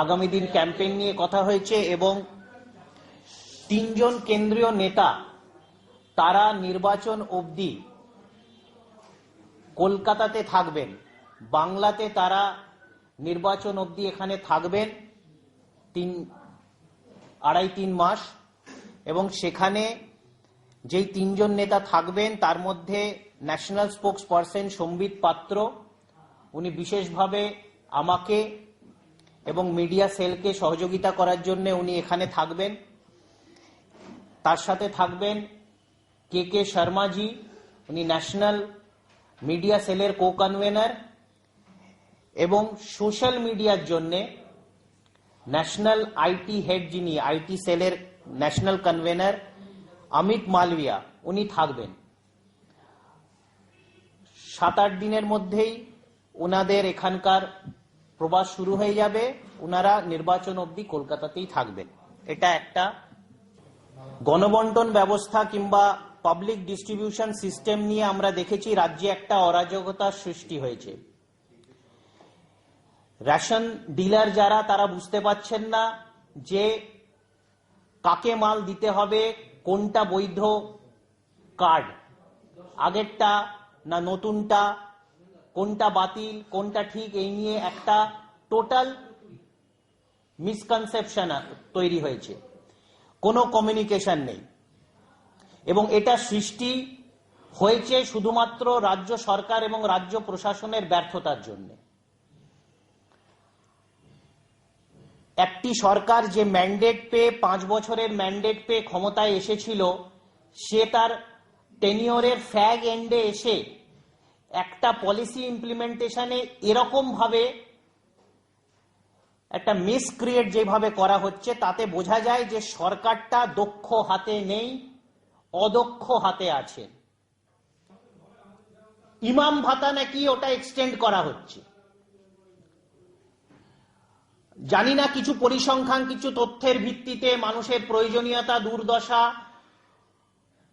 আগামী দিন ক্যাম্পেইন নিয়ে কথা হয়েছে এবং 3 জন কেন্দ্রীয় নেতা তারা নির্বাচন অবধি কলকাতাতে থাকবেন, বাংলাতে তারা নির্বাচন অবধি এখানে থাকবেন 2.5-3 মাস। এবং সেখানে যেই 3 জন নেতা থাকবেন তার মধ্যে ন্যাশনাল স্পোক্স পারসন সম্বিত পাত্র, উনি বিশেষভাবে আমাকে এবং মিডিয়া সেলকে সহযোগিতা করার জন্য উনি এখানে থাকবেন। তার সাথে থাকবেন কে শর্মাজি, উনি ন্যাশনাল মিডিয়া সেলের কো কনভেনার, এবং সোশ্যাল মিডিয়ার জন্য ন্যাশনাল আইটি হেড, যিনি আইটি সেলের ন্যাশনাল কনভেনার অমিত মালভিয়া, উনি থাকবেন। 7-8 দিনের মধ্যেই ওনাদের এখানকার প্রবাস শুরু হয়ে যাবে, ওনারা নির্বাচন অবধি কলকাতাতেই থাকবেন। এটা একটা গণবন্টন ব্যবস্থা কিংবা পাবলিক ডিস্ট্রিবিউশন সিস্টেম নিয়ে আমরা দেখেছি রাজ্যে একটা অরাজকতার সৃষ্টি হয়েছে। রেশন ডিলার যারা, তারা বুঝতে পারছেন না যে কাকে মাল দিতে হবে, কোনটা বৈধ কার্ড, আগেরটা না নতুনটা, কোনটা বাতিল কোনটা ঠিক, এই নিয়ে একটা টোটাল মিসকনসেপশন তৈরি হয়েছে, কোনো কমিউনিকেশন নেই। এবং এটা সৃষ্টি হয়েছে শুধুমাত্র রাজ্য সরকার এবং রাজ্য প্রশাসনের ব্যর্থতার জন্য। একটি সরকার যে ম্যান্ডেট পেয়ে 5 বছরের ম্যান্ডেট পেয়ে ক্ষমতায় এসেছিল, সে তার টেনিওরের ফ্যাগ এন্ডে এসে একটা পলিসি ইমপ্লিমেন্টেশনে এরকম ভাবে একটা মিসক্রিয়েট যেভাবে করা হচ্ছে, তাতে বোঝা যায় যে সরকারটা দক্ষ হাতে নেই, অদক্ষ হাতে আছে। ইমাম ভাতা নাকি ওটা এক্সটেন্ড করা হচ্ছে, জানি না কিছু পরিসংখ্যান, কিছু তথ্যের ভিত্তিতে মানুষের প্রয়োজনীয়তা, দুর্দশা,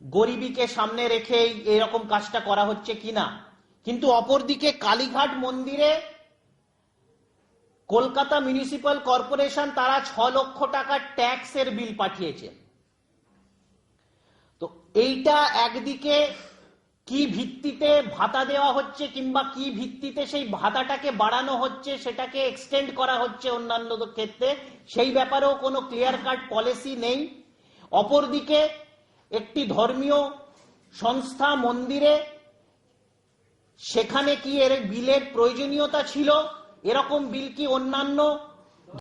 গরিবীকে সামনে রেখে এরকম কাজটা করা হচ্ছে কিনা। কিন্তু অপরদিকে কালীঘাট মন্দিরে কলকাতা মিউনিসিপাল কর্পোরেশন তারা 6 লক্ষ টাকার ট্যাক্সের বিল পাঠিয়েছে। তো এইটা একদিকে কি ভিত্তিতে ভাতা দেওয়া হচ্ছে কিংবা কি ভিত্তিতে সেই ভাতাটাকে বাড়ানো হচ্ছে, সেটাকে এক্সটেন্ড করা হচ্ছে অন্যান্য ক্ষেত্রে, সেই ব্যাপারেও কোনো ক্লিয়ার কাট পলিসি নেই। অপরদিকে একটি ধর্মীয় সংস্থা মন্দিরে, সেখানে কি এর বিলের প্রয়োজনীয়তা ছিল? এরকম বিল কি অন্যান্য